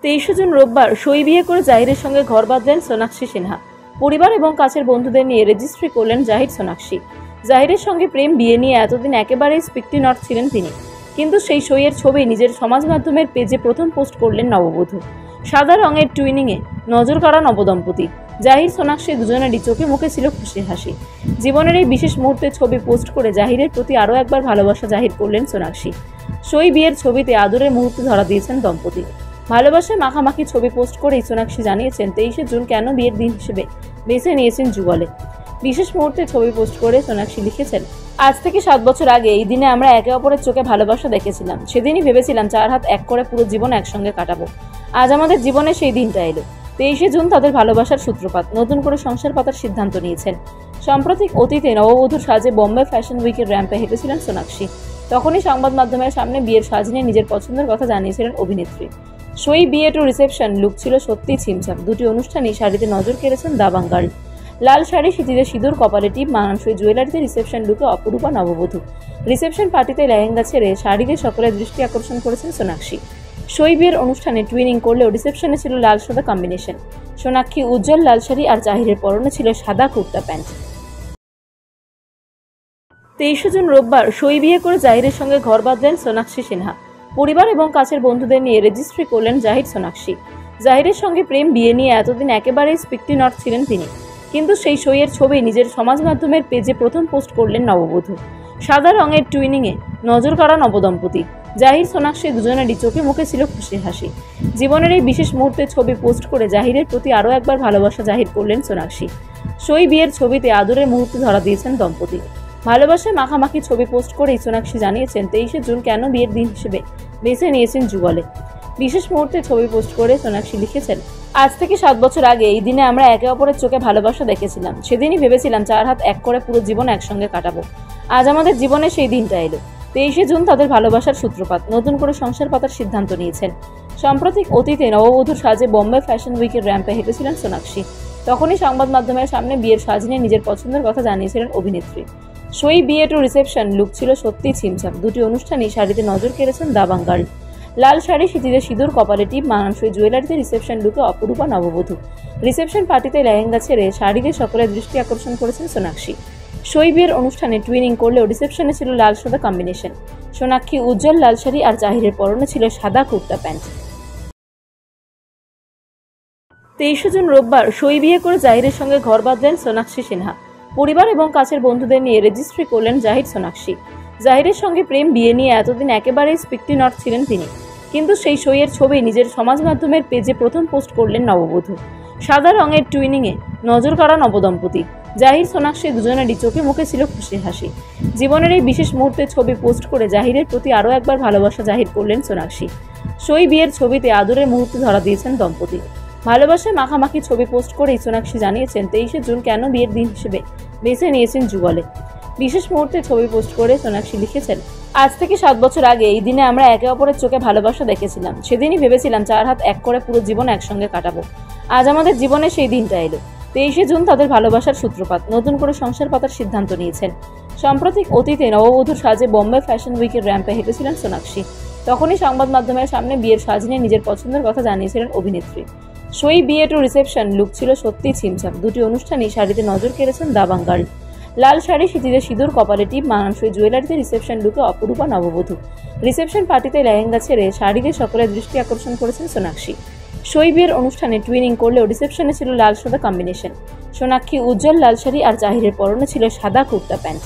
23 June রোববার সই বিয়ে করে জাহিরের সঙ্গে ঘর বাঁধলেন সোনাক্ষী সিনহা। পরিবার এবং কাছের বন্ধুদের নিয়ে রেজিস্ট্রি করলেন জাহির সোনাক্ষী। জাহিরের সঙ্গে প্রেম বিয়ে নিয়ে এতদিন একেবারেই স্পিকটি নট ছিলেন তিনি, কিন্তু সেই সইয়ের ছবি নিজের সমাজ মাধ্যমের পেজে প্রথম পোস্ট করলেন নববধূ। সাদা রঙের টুইনিংয়ে নজর কাড়া নবদম্পতি জাহির সোনাক্ষী দুজনেরই চোখে মুখে ছিল খুশির হাসি। জীবনের এই বিশেষ মুহূর্তের ছবি পোস্ট করে জাহিরের প্রতি আরও একবার ভালোবাসা জাহির করলেন সোনাক্ষী। সই বিয়ের ছবিতে আদরের মুহূর্তে ধরা দিয়েছেন দম্পতি। ভালোবাসায় মাখামাখি ছবি পোস্ট করেই সোনাক্ষী জানিয়েছেন 23 জুন কেন বিয়ের দিন হিসেবে বেছে নিয়েছেন যুগলে। বিশেষ মুহূর্তে ছবি পোস্ট করে সোনাক্ষী লিখেছেন, আজ থেকে 7 বছর আগে এই দিনে আমরা একে অপরের চোখে ভালোবাসা দেখেছিলাম। সেদিনই ভেবেছিলাম 4 হাত এক করে পুরো জীবন একসঙ্গে কাটাবো। আজ আমাদের জীবনে সেই দিনটা এলো। 23 জুন তাদের ভালোবাসার সূত্রপাত, নতুন করে সংসার পাতার সিদ্ধান্ত নিয়েছেন। সাম্প্রতিক অতীতে নববধূর সাজে বোম্বে ফ্যাশন উইকের র্যাম্পে হেঁটেছিলেন সোনাক্ষী। তখনই সংবাদ মাধ্যমের সামনে বিয়ের সাজ নিয়ে নিজের পছন্দের কথা জানিয়েছিলেন অভিনেত্রী। সই বিয়ে টু রিসেপশন লুক ছিল সত্যিই ছিমছাম। দুটি অনুষ্ঠানেই শাড়িতে নজর কেড়েছেন দাবাং গার্ল। লাল শাড়ি, সিঁথিতে সিঁদুর, কপালে টিপ, মানানসই জুয়েলারিতে রিসেপশন লুকে অপরূপা নববধূ। রিসেপশন পার্টিতে লেহেঙ্গা ছেড়ে শাড়িতে সকলের দৃষ্টি আকর্ষণ করেছেন সোনাক্ষী। সই বিয়ের অনুষ্ঠানে টুইনিং করলেও রিসেপশনে ছিল লাল সাদা কম্বিনেশন। সোনাক্ষী উজ্জ্বল লাল শাড়ি আর জাহিরের পরনে ছিল সাদা কুর্তা প্যান্ট। 23 জুন রোববার সই বিয়ে করে জাহিরের সঙ্গে ঘর বাঁধলেন সোনাক্ষী সিনহা। পরিবার এবং কাছের বন্ধুদের নিয়ে রেজিস্ট্রি করলেন জাহির সোনাক্ষী। জাহিরের সঙ্গে প্রেম বিয়ে নিয়ে এতদিন একেবারেই স্পিকটি নট ছিলেন তিনি, কিন্তু সেই সইয়ের ছবি নিজের সমাজ মাধ্যমের পেজে প্রথম পোস্ট করলেন নববধূ। সাদা রঙের টুইনিংয়ে নজর কাড়া নবদম্পতি জাহির সোনাক্ষী দুজনেরই চোখে মুখে ছিল খুশির হাসি। জীবনের এই বিশেষ মুহূর্তের ছবি পোস্ট করে জাহিরের প্রতি আরও একবার ভালোবাসা জাহির করলেন সোনাক্ষী। সই বিয়ের ছবিতে আদরের মুহূর্তে ধরা দিয়েছেন দম্পতি। ভালোবাসায় মাখামাখি ছবি পোস্ট করেই সোনাক্ষী জানিয়েছেন 23 জুন কেন বিয়ের দিন হিসেবে বেছে নিয়েছেন যুগলে। বিশেষ মুহূর্তে ছবি পোস্ট করে সোনাক্ষী লিখেছেন, আজ থেকে 7 বছর আগে এই দিনে আমরা একে অপরের চোখে ভালোবাসা দেখেছিলাম। সেদিনই ভেবেছিলাম 4 হাত এক করে পুরো জীবন একসঙ্গে কাটাবো। আজ আমাদের জীবনে সেই দিনটা এলো। 23 জুন তাদের ভালোবাসার সূত্রপাত, নতুন করে সংসার পাতার সিদ্ধান্ত নিয়েছেন। সাম্প্রতিক অতীতে নববধূর সাজে বোম্বে ফ্যাশন উইকের র্যাম্পে হেঁটেছিলেন সোনাক্ষী। তখনই সংবাদ মাধ্যমের সামনে বিয়ের সাজ নিয়ে নিজের পছন্দের কথা জানিয়েছিলেন অভিনেত্রী। সই বিয়ে টু রিসেপশন লুক ছিল সত্যিই ছিমছাম। দুটি অনুষ্ঠানেই শাড়িতে নজর কেড়েছেন দাবাং গার্ল। লাল শাড়ি, সিঁথিতে সিঁদুর, কপালে টিপ, মানানসই জুয়েলারিতে রিসেপশন লুকে অপরূপা নববধূ। রিসেপশন পার্টিতে লেহেঙ্গা ছেড়ে শাড়িতে সকলের দৃষ্টি আকর্ষণ করেছেন সোনাক্ষী। সই বিয়ের অনুষ্ঠানে টুইনিং করলেও রিসেপশনে ছিল লাল সাদা কম্বিনেশন। সোনাক্ষী উজ্জ্বল লাল শাড়ি আর জাহিরের পরনে ছিল সাদা কুর্তা প্যান্ট। 23 জুন রোববার সই বিয়ে করে জাহিরের সঙ্গে ঘর বাঁধলেন সোনাক্ষী সিনহা। পরিবার এবং কাছের বন্ধুদের নিয়ে রেজিস্ট্রি করলেন জাহির সোনাক্ষী। জাহিরের সঙ্গে প্রেম বিয়ে নিয়ে এতদিন একেবারেই স্পিকটি নট ছিলেন তিনি, কিন্তু সেই সইয়ের ছবি নিজের সমাজ মাধ্যমের পেজে প্রথম পোস্ট করলেন নববধূ। সাদা রঙের টুইনিংয়ে নজর কাড়া নবদম্পতি জাহির সোনাক্ষী দুজনেরই চোখে মুখে ছিল খুশির হাসি। জীবনের এই বিশেষ মুহূর্তের ছবি পোস্ট করে জাহিরের প্রতি আরও একবার ভালোবাসা জাহির করলেন সোনাক্ষী। সই বিয়ের ছবিতে আদরের মুহূর্তে ধরা দিয়েছেন দম্পতি। ভালোবাসায় মাখামাখি ছবি পোস্ট করেই সোনাক্ষী জানিয়েছেন 23 জুন কেন বিয়ের দিন হিসেবে বেছে নিয়েছেন যুগলে। বিশেষ মুহূর্তে ছবি পোস্ট করে সোনাক্ষী লিখেছেন, আজ থেকে 7 বছর আগে এই দিনে আমরা একে অপরের চোখে ভালোবাসা দেখেছিলাম। সেদিনই ভেবেছিলাম 4 হাত এক করে পুরো জীবন একসঙ্গে কাটাবো। আজ আমাদের জীবনে সেই দিনটা এলো। 23 জুন তাদের ভালোবাসার সূত্রপাত, নতুন করে সংসার পাতার সিদ্ধান্ত নিয়েছেন। সাম্প্রতিক অতীতে নববধূর সাজে বোম্বে ফ্যাশন উইকের র্যাম্পে হেঁটেছিলেন সোনাক্ষী। তখনই সংবাদ মাধ্যমের সামনে বিয়ের সাজ নিয়ে নিজের পছন্দের কথা জানিয়েছিলেন অভিনেত্রী। সই বিয়ে টু রিসেপশন লুক ছিল সত্যিই ছিমছাম। দুটি অনুষ্ঠানেই শাড়িতে নজর কেড়েছেন দাবাং গার্ল। লাল শাড়ি, সিঁথিতে সিঁদুর, কপালে টিপ, মানানসই জুয়েলারিতে রিসেপশন লুকে অপরূপা নববধূ। রিসেপশন পার্টিতে লেহেঙ্গা ছেড়ে শাড়িতে সকলের দৃষ্টি আকর্ষণ করেছেন সোনাক্ষী। সই বিয়ের অনুষ্ঠানে টুইনিং করলেও রিসেপশনে ছিল লাল সাদা কম্বিনেশন। সোনাক্ষী উজ্জ্বল লাল শাড়ি আর জাহিরের পরনে ছিল সাদা কুর্তা প্যান্ট।